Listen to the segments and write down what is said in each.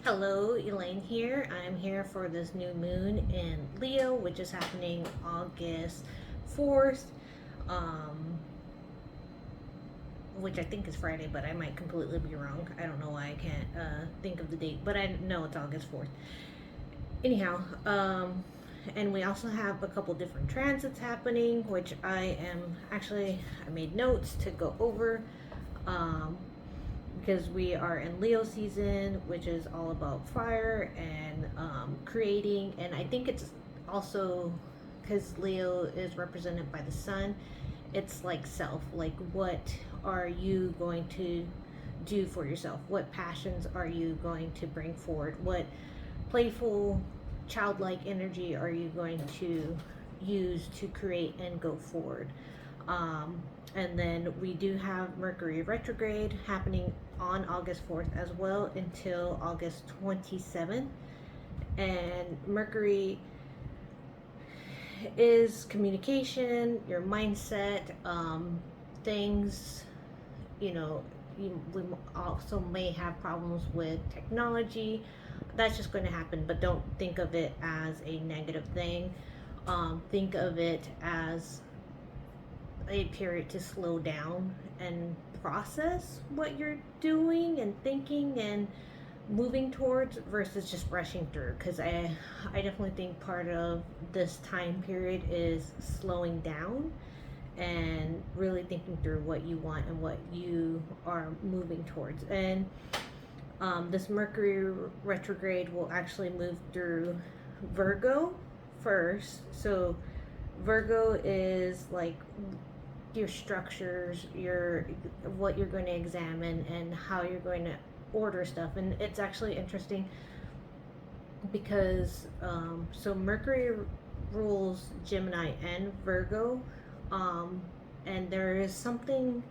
Hello, Elaine here. I'm here for this new moon in Leo, which is happening August 4th, um, which I think is Friday, but I might completely be wrong. I don't know why I can't think of the date, but I know it's August 4th. Anyhow, and we also have a couple different transits happening, which I made notes to go over. Um, because we are in Leo season, which is all about fire and creating. And I think it's also because Leo is represented by the sun, it's like self. Like, what are you going to do for yourself? What passions are you going to bring forward? What playful, childlike energy are you going to use to create and go forward? Um, and then we do have Mercury retrograde happening on August 4th as well until August 27th. And Mercury is communication, your mindset, things, you know, we also may have problems with technology. That's just going to happen, but don't think of it as a negative thing. Think of it as a period to slow down and process what you're doing and thinking and moving towards versus just rushing through, because I definitely think part of this time period is slowing down and really thinking through what you want and what you are moving towards. And this Mercury retrograde will actually move through Virgo first. So Virgo is like your structures, your what you're going to examine and how you're going to order stuff. And it's actually interesting because so Mercury rules Gemini and Virgo, um, and there is something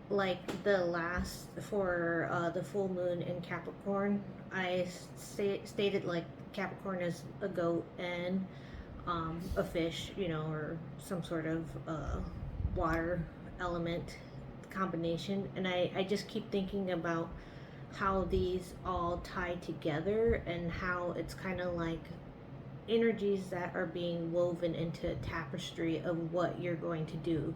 like the last for the full moon in Capricorn. I stated like Capricorn is a goat and a fish, or some sort of water element combination. And I just keep thinking about how these all tie together and how it's kind of like energies that are being woven into a tapestry of what you're going to do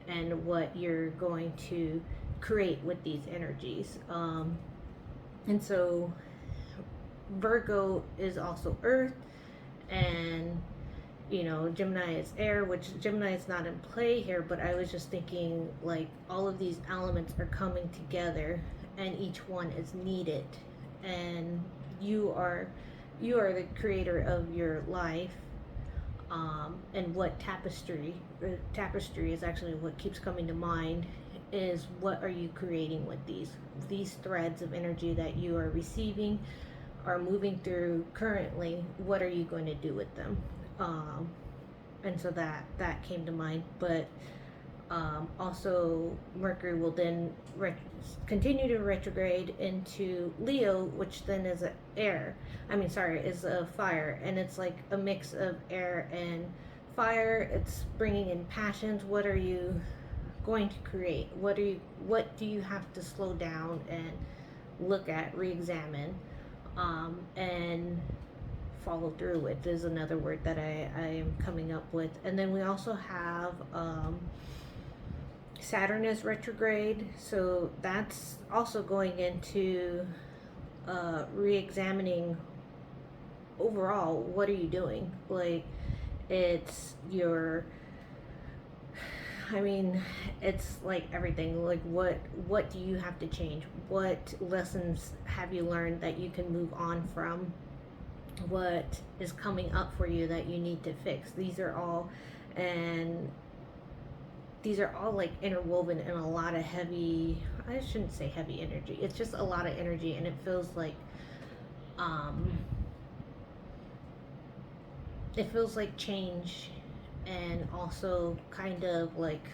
and what you're going to create with these energies. And so Virgo is also earth, and Gemini is air, which Gemini is not in play here, but I was just thinking like all of these elements are coming together and each one is needed. And you are the creator of your life. And what tapestry is actually what keeps coming to mind is what are you creating with these threads of energy that you are receiving, are moving through currently. What are you going to do with them? um, and so that came to mind. But also Mercury will then continue to retrograde into Leo, which then is a air. Is a fire, and it's like a mix of air and fire. It's bringing in passions. What are you going to create? What do you have to slow down and look at, re-examine, and follow through with is another word that I am coming up with. And then we also have Saturn is retrograde, so that's also going into re-examining overall what are you doing. Like, it's your I mean, it's like everything. Like, what do you have to change? What lessons have you learned that you can move on from? What is coming up for you that you need to fix? And these are all like interwoven in a lot of heavy, I shouldn't say heavy energy. It's just a lot of energy, and it feels like um change, and also kind of like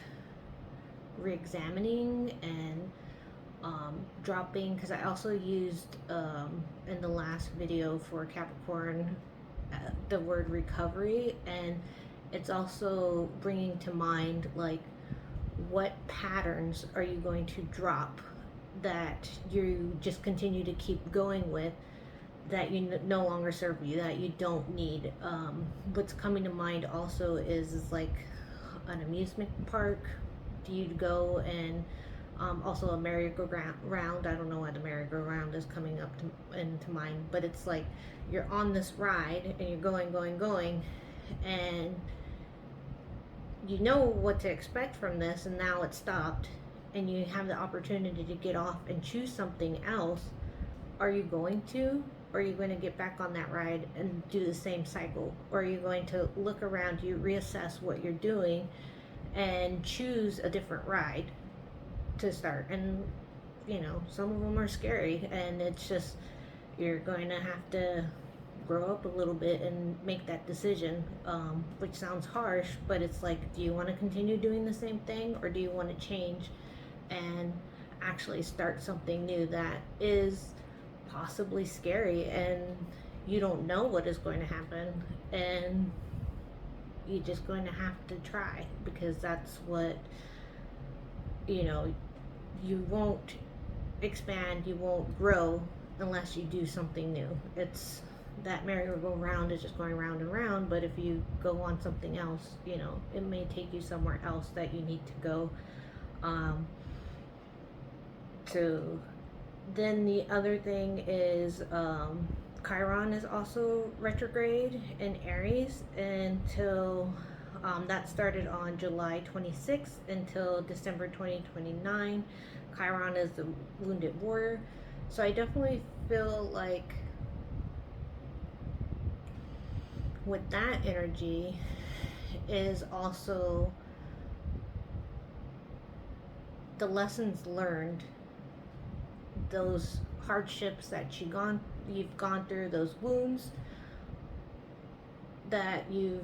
re-examining and dropping, because I also used in the last video for Capricorn the word recovery, and it's also bringing to mind like what patterns are you going to drop that you just continue to keep going with, that you no longer serve you, that you don't need. What's coming to mind also is like an amusement park. Do you go and also a merry-go-round? I don't know why the merry-go-round is coming up into mind, but it's like you're on this ride and you're going, and you know what to expect from this, and now it's stopped, and you have the opportunity to get off and choose something else. Are you going to? Or are you going to get back on that ride and do the same cycle? Or are you going to look around you, reassess what you're doing, and choose a different ride to start? And, you know, some of them are scary, and it's just, you're going to have to grow up a little bit and make that decision, which sounds harsh, but it's like, do you want to continue doing the same thing, or do you want to change and actually start something new that is possibly scary, and you don't know what is going to happen, and you're just going to have to try, because that's what, you know, you won't expand, you won't grow unless you do something new. It's that merry-go-round is just going round and round, but if you go on something else, you know, it may take you somewhere else that you need to go. To Then the other thing is, Chiron is also retrograde in Aries until, that started on July 26th until December 2029. Chiron is the wounded warrior. So I definitely feel like with that energy is also the lessons learned, those hardships that you've gone through, those wounds that you've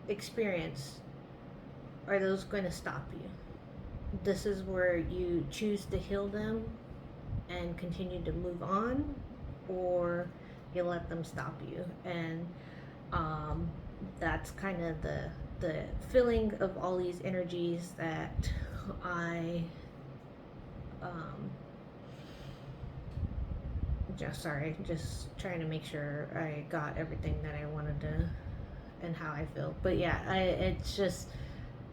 experienced. Are those going to stop you? This is where you choose to heal them and continue to move on, or you let them stop you. And that's kind of the feeling of all these energies that I just trying to make sure I got everything that I wanted to and how I feel. But yeah, it's just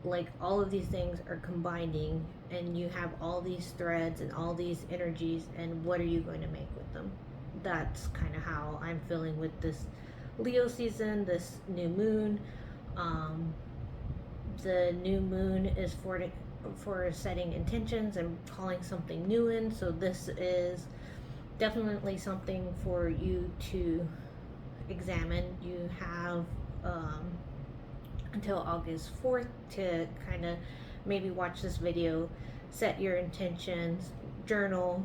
like all of these things are combining, and you have all these threads and all these energies, and what are you going to make with them? That's kind of how I'm feeling with this Leo season, this new moon. The new moon is for setting intentions and calling something new in. So this is definitely something for you to examine. You have until August 4th to kind of maybe watch this video, set your intentions, journal,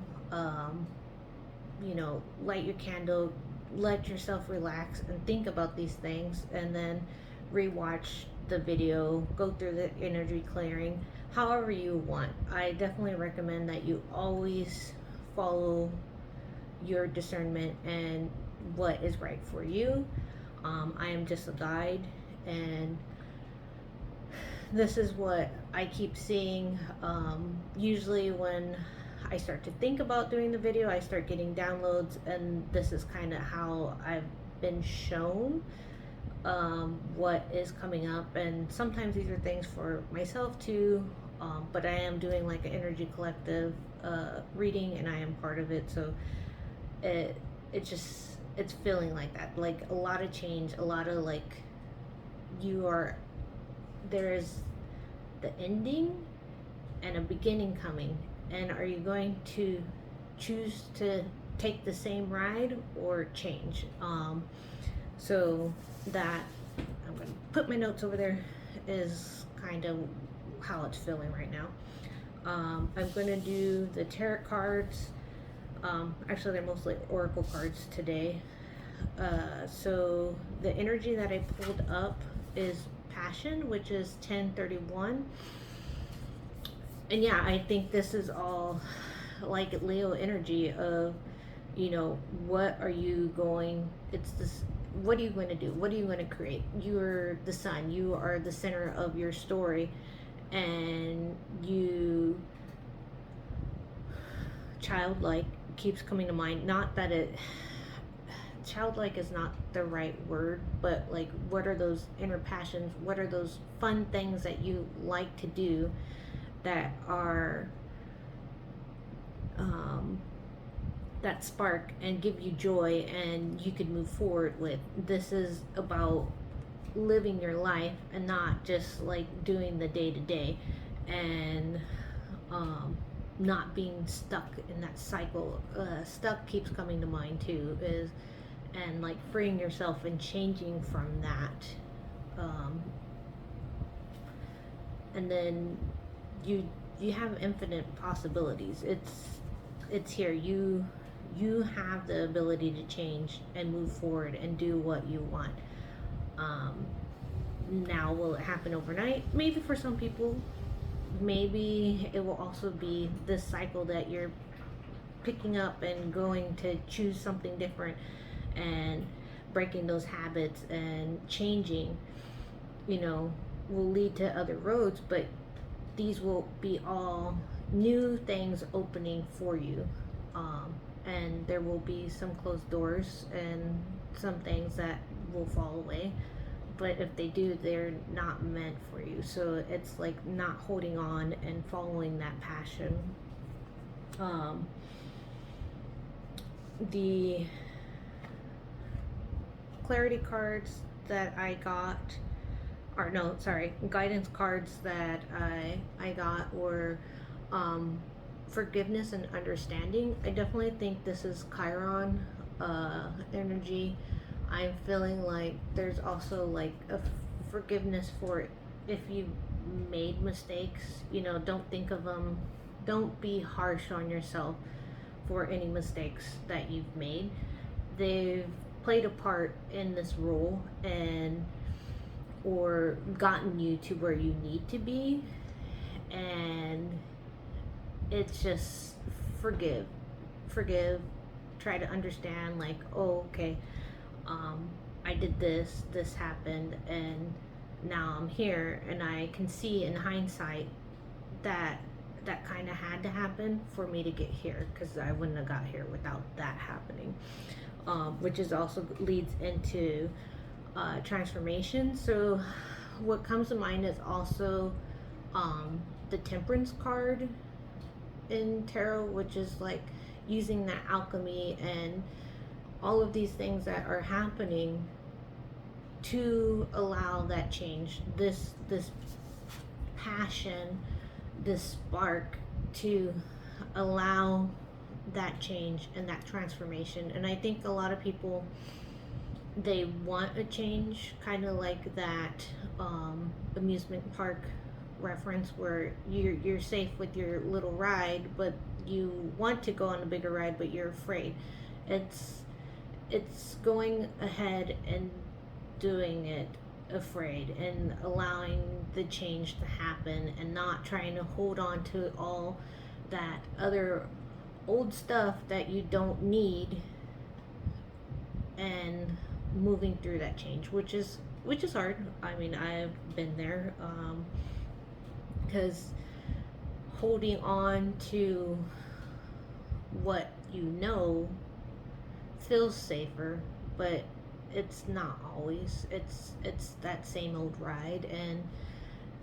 you know, light your candle, let yourself relax and think about these things, and then rewatch the video, go through the energy clearing however you want. I definitely recommend that you always follow your discernment and what is right for you. I am just a guide, and this is what I keep seeing. Usually when I start to think about doing the video, I start getting downloads, and this is kind of how I've been shown what is coming up. And sometimes these are things for myself too, but I am doing like an energy collective reading, and I am part of it. So it's feeling like that, like a lot of change, a lot of like there's the ending and a beginning coming. And are you going to choose to take the same ride or change? So that, I'm going to put my notes over there, is kind of how it's feeling right now. I'm going to do the tarot cards. Actually, they're mostly oracle cards today. So the energy that I pulled up is passion, which is 1031. And yeah, I think this is all like Leo energy of, you know, what are you going, it's this, what are you going to do? What are you going to create? You're the sun. You are the center of your story, and you childlike keeps coming to mind. Not that it, childlike is not the right word, but like, what are those inner passions? What are those fun things that you like to do that are, that spark and give you joy and you could move forward with? This is about living your life and not just like doing the day to day, and not being stuck in that cycle. Stuck keeps coming to mind too, is, and like freeing yourself and changing from that. And then you have infinite possibilities. It's here. You have the ability to change and move forward and do what you want. um, Now, will it happen overnight? Maybe for some people. Maybe it will also be this cycle that you're picking up and going to choose something different and breaking those habits and changing, you know, will lead to other roads, but these will be all new things opening for you. And there will be some closed doors and some things that will fall away, but if they do, they're not meant for you. So it's like not holding on and following that passion. um, the clarity cards that I got, or no, sorry, guidance cards that I got were, um, forgiveness and understanding. I definitely think this is Chiron energy. I'm feeling like there's also like a forgiveness for if you made mistakes. You know, don't think of them. Don't be harsh on yourself for any mistakes that you've made. They've played a part in this role and or gotten you to where you need to be, and it's just forgive, forgive, try to understand, like, oh, okay, I did this, this happened, and now I'm here, and I can see in hindsight that that kind of had to happen for me to get here, because I wouldn't have got here without that happening. Which is also leads into transformation. So what comes to mind is also the Temperance card in tarot, which is like using that alchemy and all of these things that are happening to allow that change, this passion, this spark, to allow that change and that transformation. And I think a lot of people, they want a change, kind of like that amusement park reference where you're safe with your little ride, but you want to go on a bigger ride, but you're afraid. It's going ahead and doing it afraid and allowing the change to happen and not trying to hold on to all that other old stuff that you don't need, and moving through that change, which is hard. I mean, I've been there, because holding on to what you know feels safer, but it's not always. It's that same old ride, and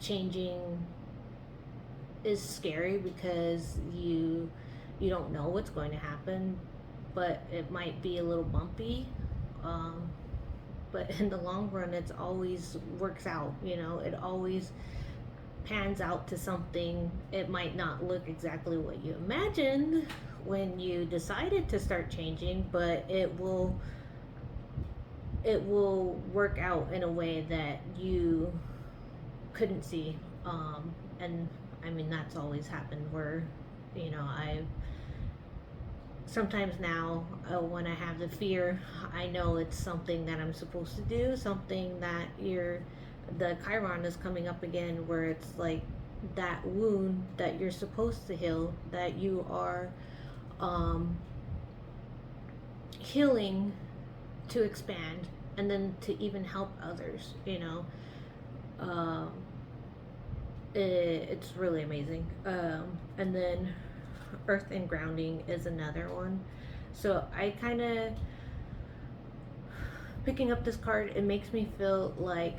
changing is scary because you don't know what's going to happen, but it might be a little bumpy. Um, but in the long run, it's always works out. You know, it always pans out to something. It might not look exactly what you imagined when you decided to start changing, but it will work out in a way that you couldn't see. And I mean, that's always happened where, you know, I sometimes now, when I have the fear, I know it's something that I'm supposed to do, something that the Chiron is coming up again, where it's like that wound that you're supposed to heal, that you are healing to expand and then to even help others, you know. It's really amazing. And then Earth and grounding is another one. So I kind of, picking up this card, it makes me feel like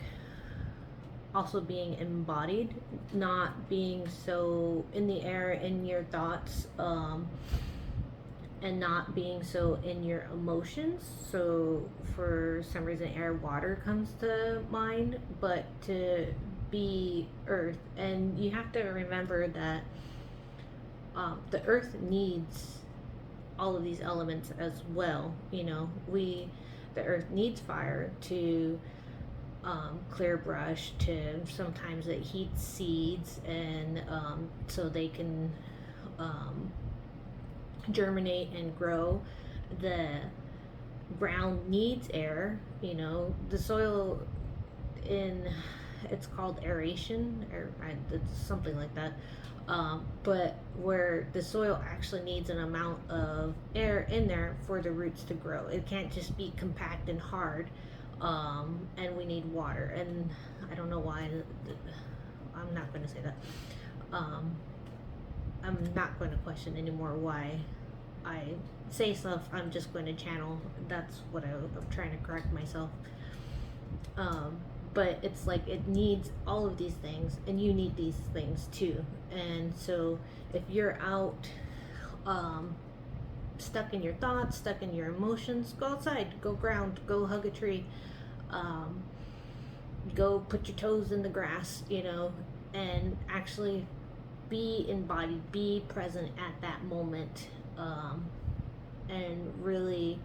also being embodied, not being so in the air in your thoughts, and not being so in your emotions. So for some reason, air, water comes to mind, but to be earth. And you have to remember that the earth needs all of these elements as well. You know, the earth needs fire to clear brush, to sometimes it heats seeds, and so they can germinate and grow. The ground needs air. You know, the soil in, it's called aeration, or it's something like that. But where the soil actually needs an amount of air in there for the roots to grow. It can't just be compact and hard. And we need water. And I don't know why. I'm not going to say that. I'm not going to question anymore why I say stuff. I'm just going to channel. That's what I'm trying to correct myself. But it's like it needs all of these things, and you need these things too. And so if you're out stuck in your thoughts, stuck in your emotions, go outside, go ground, go hug a tree, go put your toes in the grass, you know, and actually be embodied, be present at that moment, and really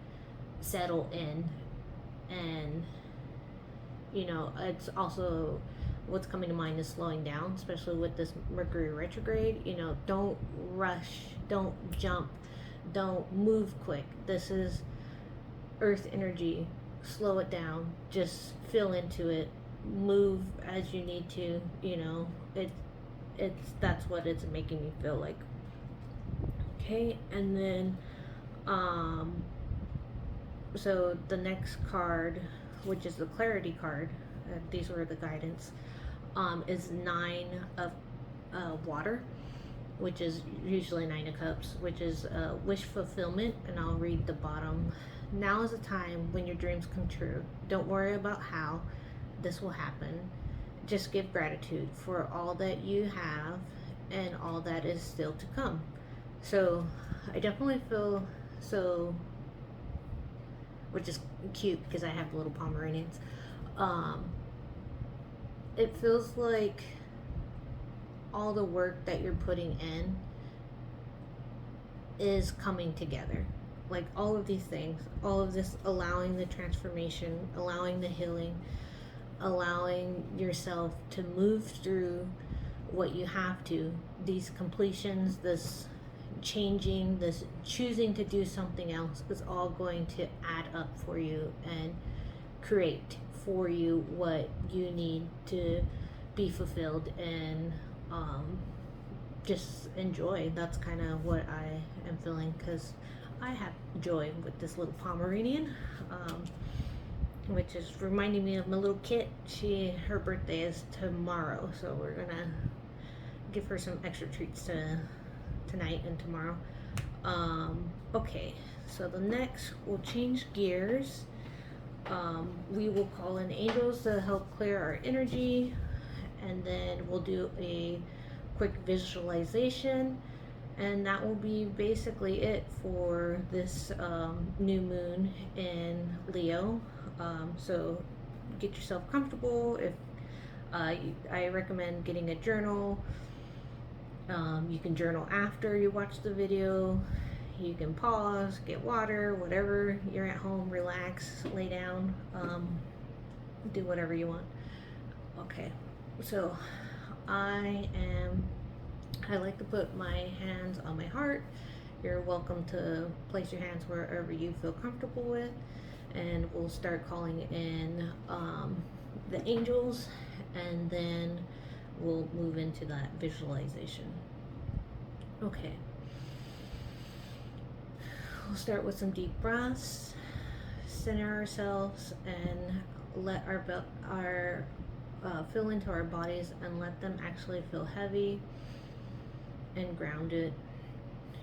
settle in. And you know, it's also, what's coming to mind is slowing down, especially with this Mercury retrograde. You know, don't rush, don't jump, don't move quick. This is earth energy. Slow it down, just feel into it, move as you need to. You know, it's that's what it's making me feel like. Okay, and then so the next card, which is the clarity card, these were the guidance, is 9 of water, which is usually 9 of cups, which is wish fulfillment. And I'll read the bottom. Now is a time when your dreams come true. Don't worry about how this will happen. Just give gratitude for all that you have and all that is still to come. So I definitely feel so, which is cute because I have little Pomeranians. It feels like all the work that you're putting in is coming together. Like all of these things, all of this, allowing the transformation, allowing the healing, allowing yourself to move through what you have to, these completions, this changing, this choosing to do something else, is all going to add up for you and create for you what you need to be fulfilled and just enjoy. That's kind of what I am feeling, because I have joy with this little Pomeranian, which is reminding me of my little kit. Her birthday is tomorrow, so we're gonna give her some extra treats tonight and tomorrow. Okay, so the next, we'll change gears. We will call in angels to help clear our energy, and then we'll do a quick visualization, and that will be basically it for this new moon in Leo. So get yourself comfortable. If I recommend getting a journal. You can journal after you watch the video. You can pause, get water, whatever. You're at home, relax, lay down, do whatever you want. Okay, so I like to put my hands on my heart. You're welcome to place your hands wherever you feel comfortable with, and we'll start calling in the angels, and then we'll move into that visualization. Okay. We'll start with some deep breaths, center ourselves, and let our feel into our bodies and let them actually feel heavy and grounded.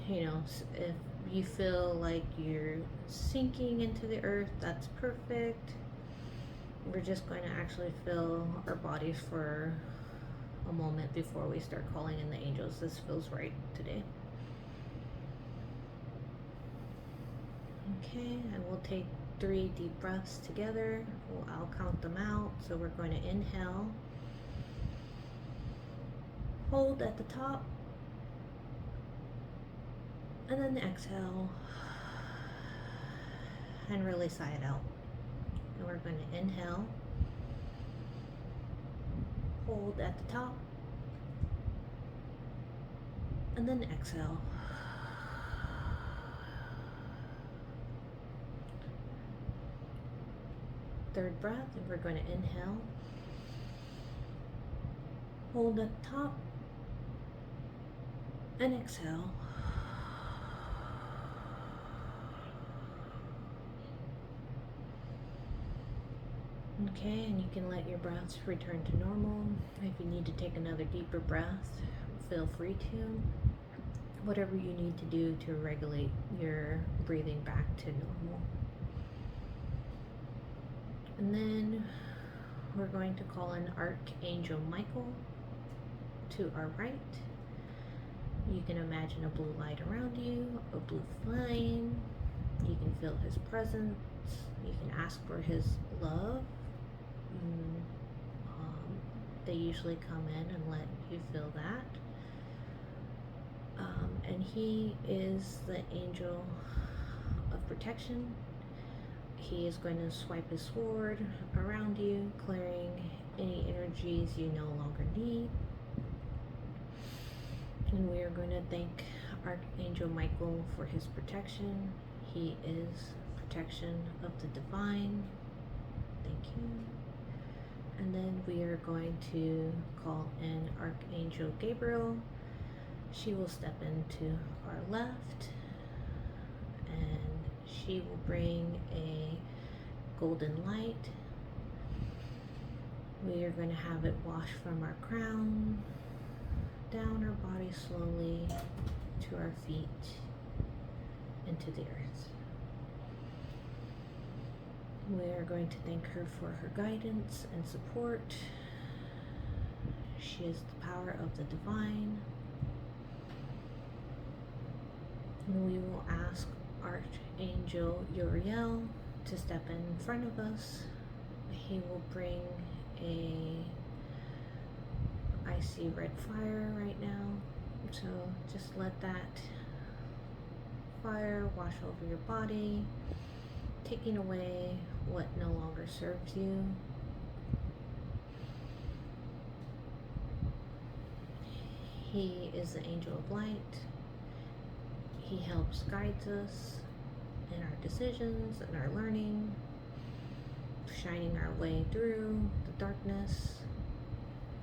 If you feel like you're sinking into the earth, that's perfect. We're just going to actually feel our bodies for a moment before we start calling in the angels. This feels right today. Okay, and we'll take 3 deep breaths together. I'll count them out. So we're going to inhale, hold at the top, and then exhale and really sigh it out. And we're going to inhale, hold at the top, and then exhale. Third breath, and we're going to inhale, hold at the top, and exhale. Okay, and you can let your breaths return to normal. If you need to take another deeper breath, feel free to. Whatever you need to do to regulate your breathing back to normal. And then we're going to call in Archangel Michael to our right. You can imagine a blue light around you, a blue flame. You can feel his presence. You can ask for his love. They usually come in and let you feel that. And he is the angel of protection. He is going to swipe his sword around you, clearing any energies you no longer need. And we are going to thank Archangel Michael for his protection. He is protection of the divine. Thank you. And then we are going to call in Archangel Gabriel. She will step into our left, and she will bring a golden light. We are going to have it wash from our crown, down our body slowly, to our feet, into the earth. We are going to thank her for her guidance and support. She is the power of the divine. And we will ask Archangel Uriel to step in front of us. He will bring I see red fire right now. So just let that fire wash over your body, taking away what no longer serves you. He is the angel of light. He helps guides us in our decisions and our learning, shining our way through the darkness.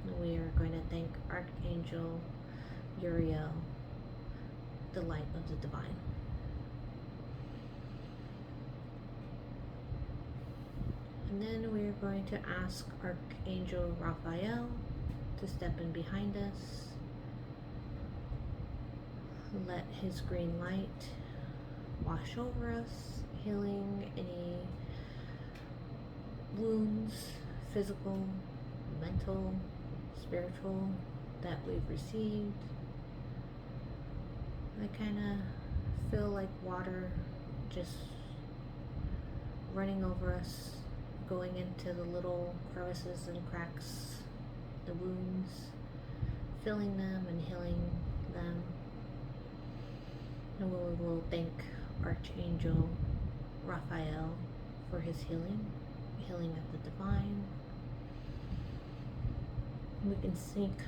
And we are going to thank Archangel Uriel, the light of the divine. And then we are going to ask Archangel Raphael to step in behind us. Let his green light wash over us, healing any wounds, physical, mental, spiritual, that we've received. I kind of feel like water just running over us, going into the little crevices and cracks, the wounds, filling them and healing them. And we will thank Archangel Raphael for his healing of the divine. We can sink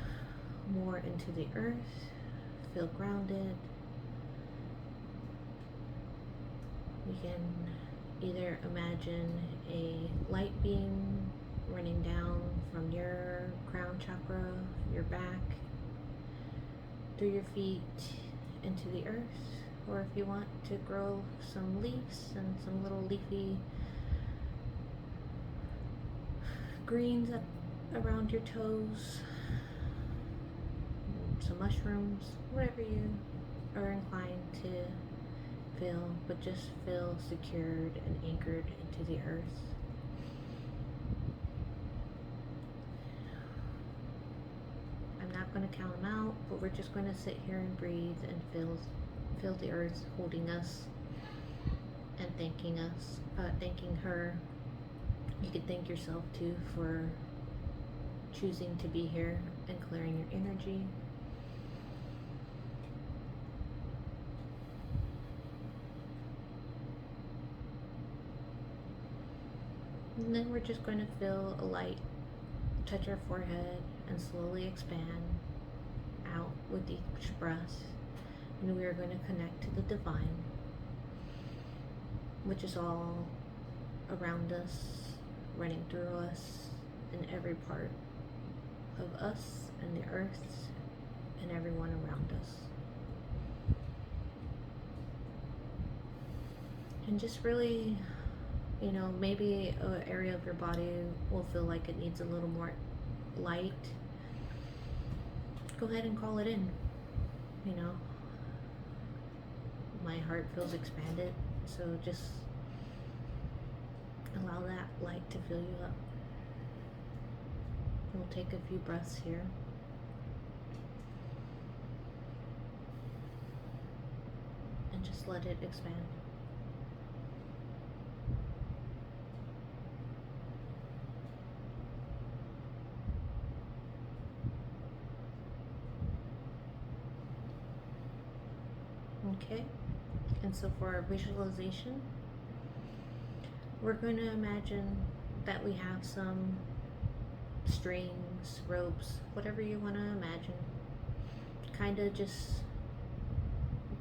more into the earth, feel grounded. We can either imagine a light beam running down from your crown chakra, your back, through your feet into the earth. Or if you want to grow some leaves and some little leafy greens up around your toes, some mushrooms, whatever you are inclined to feel, but just feel secured and anchored into the earth. I'm not going to count them out, but we're just going to sit here and breathe and feel the earth holding us and thanking her. You could thank yourself too for choosing to be here and clearing your energy. And then we're just going to feel a light touch our forehead and slowly expand out with each breath. And we are going to connect to the divine, which is all around us, running through us, in every part of us and the earth and everyone around us. And just really, maybe an area of your body will feel like it needs a little more light. Go ahead and call it in. My heart feels expanded, so just allow that light to fill you up. We'll take a few breaths here. And just let it expand. Okay, and so for our visualization, we're going to imagine that we have some strings, ropes, whatever you want to imagine, kind of just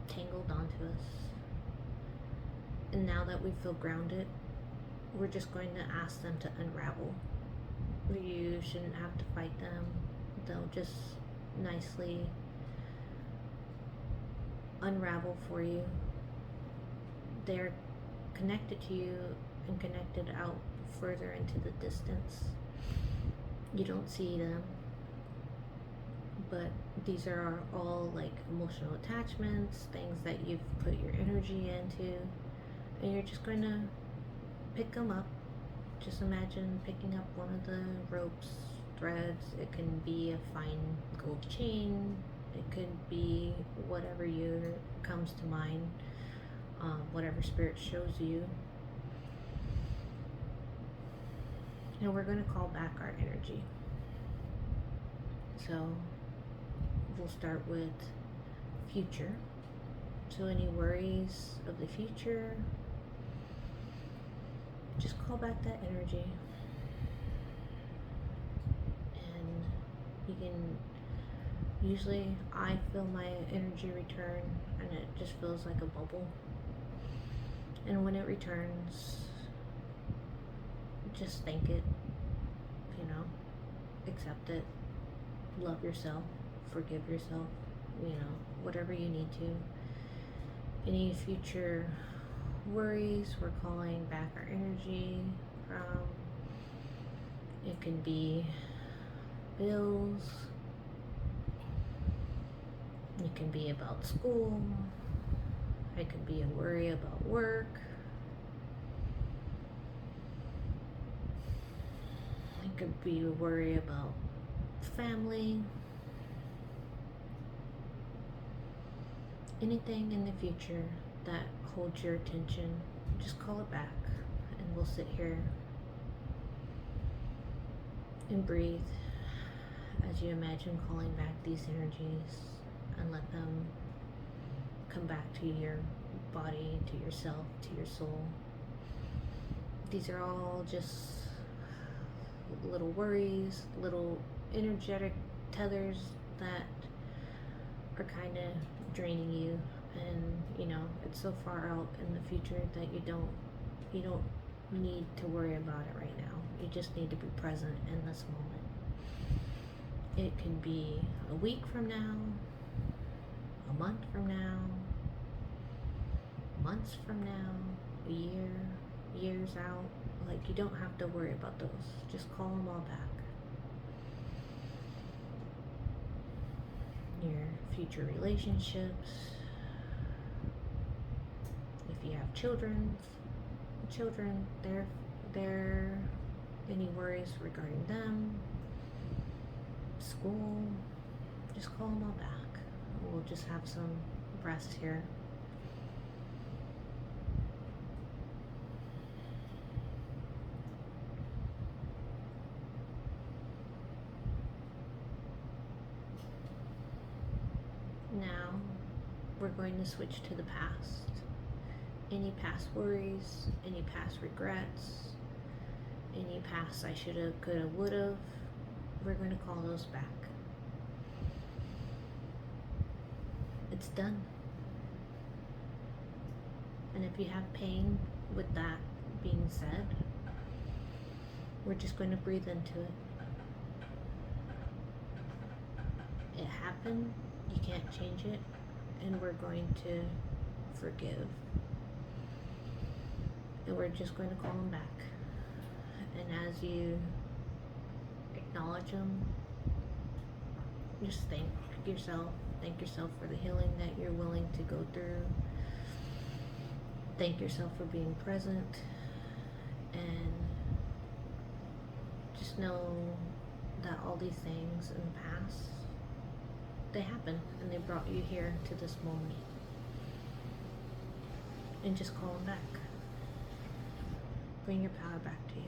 tangled onto us. And now that we feel grounded, we're just going to ask them to unravel. You shouldn't have to fight them. They'll just nicely unravel for you. They're connected to you and connected out further into the distance. You don't see them, but these are all like emotional attachments, things that you've put your energy into, and you're just going to pick them up. Just imagine picking up one of the ropes, threads. It can be a fine gold chain. It could be whatever comes to mind, whatever spirit shows you. And we're going to call back our energy. So we'll start with future. So any worries of the future, just call back that energy. And you can, usually I feel my energy return and it just feels like a bubble. And when it returns, just thank it, accept it, love yourself, forgive yourself, whatever you need to. Any future worries, we're calling back our energy from. It can be bills, it can be about school, it can be a worry about work, it could be a worry about family. Anything in the future that holds your attention, just call it back, and we'll sit here and breathe as you imagine calling back these energies and let them come back to your body, to yourself, to your soul. These are all just little worries, little energetic tethers that are kind of draining you, and it's so far out in the future that you don't need to worry about it right now. You just need to be present in this moment. It can be a week from now, a month from now, months from now, a year, years out. Like, you don't have to worry about those. Just call them all back. Your future relationships, children, their any worries regarding them, school, just call them all back. We'll just have some breaths here. Now we're going to switch to the past. Any past worries, any past regrets, any past I shoulda, coulda, woulda, we're going to call those back. It's done. And if you have pain with that being said, we're just going to breathe into it. It happened, you can't change it, and we're going to forgive. And we're just going to call them back. And as you acknowledge them, just thank yourself for the healing that you're willing to go through. Thank yourself for being present, and just know that all these things in the past, they happened and they brought you here to this moment. And just call them back. Bring your power back to you.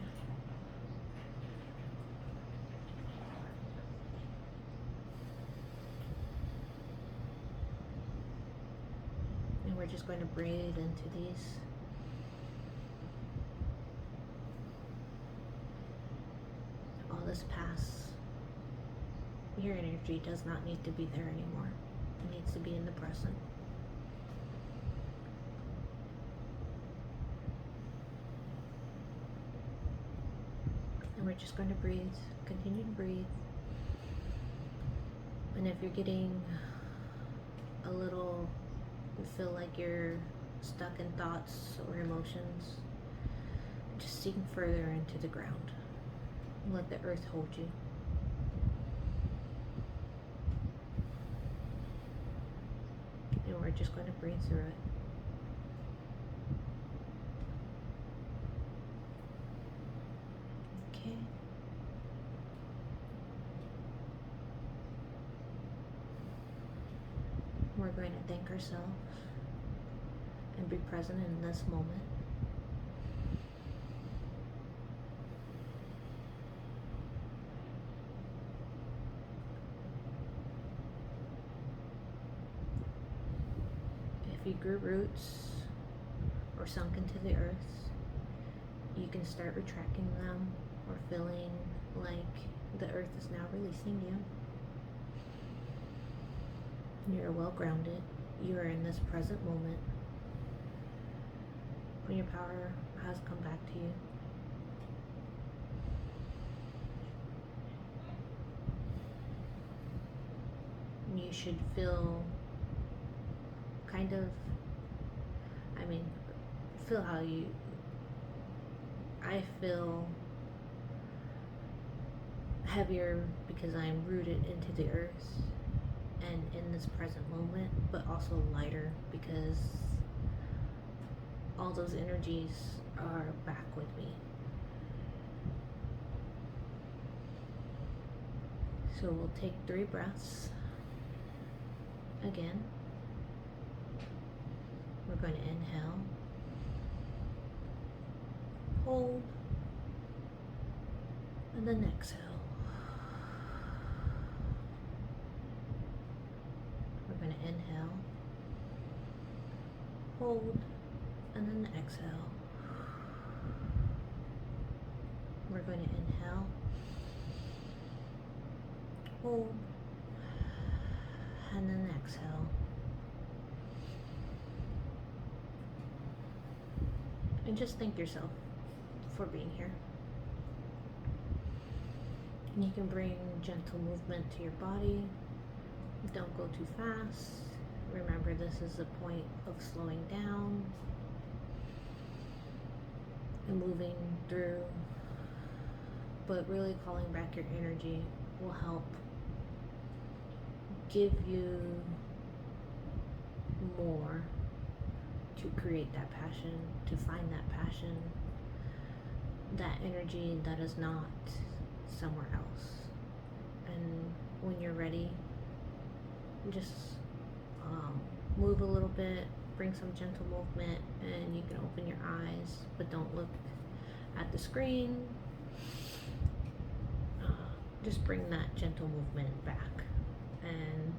And we're just going to breathe into these. All this past, your energy does not need to be there anymore. It needs to be in the present. And we're just going to breathe, continue to breathe. And if you're getting a little, you feel like you're stuck in thoughts or emotions, just sink further into the ground. Let the earth hold you. And we're just going to breathe through it. Okay. We're going to thank ourselves and be present in this moment. If you grew roots or sunk into the earth, you can start retracting them or feeling like the earth is now releasing you. You're well grounded. You are in this present moment when your power has come back to you. You should feel kind of, feel how I feel heavier because I'm rooted into the earth and in this present moment, but also lighter because all those energies are back with me. So we'll take 3 breaths again. We're going to inhale, hold, and then exhale. We're going to inhale, hold, and then exhale. We're going to inhale, hold, and then exhale. And just thank yourself for being here. And you can bring gentle movement to your body. Don't go too fast. Remember, this is a point of slowing down and moving through. But really calling back your energy will help give you more to create that passion, to find that passion, that energy that is not somewhere else. And when you're ready, just move a little bit, bring some gentle movement, and you can open your eyes, but don't look at the screen. Just bring that gentle movement back. And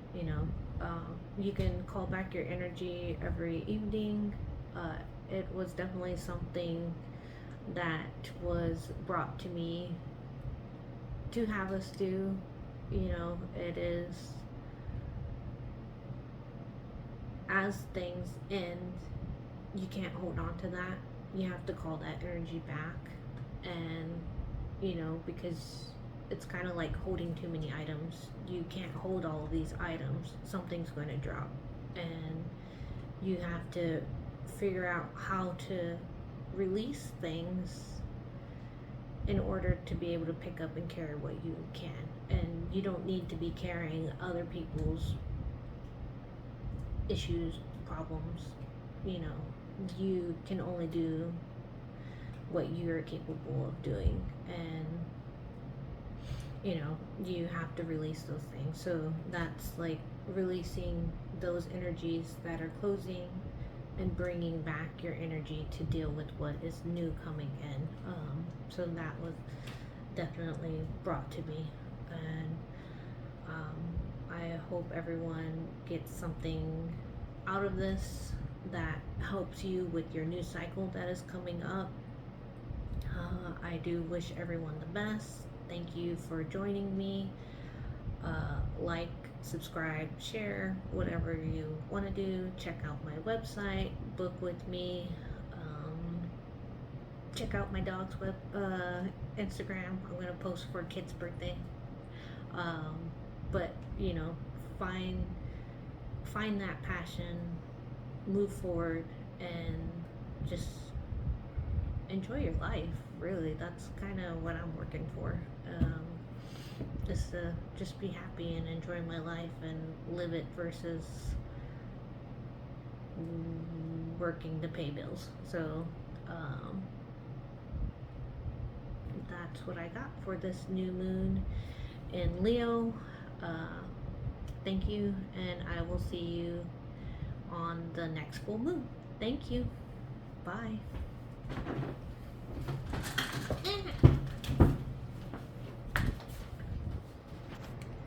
you can call back your energy every evening. It was definitely something that was brought to me to have us do. It is, as things end, you can't hold on to that. You have to call that energy back. And because it's kind of like holding too many items. You can't hold all of these items. Something's going to drop. And you have to figure out how to release things in order to be able to pick up and carry what you can. And you don't need to be carrying other people's issues, problems. You can only do what you're capable of doing. And you have to release those things. So that's like releasing those energies that are closing and bringing back your energy to deal with what is new coming in. So that was definitely brought to me. And I hope everyone gets something out of this that helps you with your new cycle that is coming up. I do wish everyone the best. Thank you for joining me. Like, subscribe, share, whatever you want to do. Check out my website, book with me. Check out my dog's Instagram. I'm gonna post for a kid's birthday. But find that passion, move forward, and just enjoy your life. Really, that's kind of what I'm working for. Just be happy and enjoy my life and live it versus working to pay bills. So that's what I got for this new moon in Leo. Thank you, and I will see you on the next full moon. Thank you. Bye.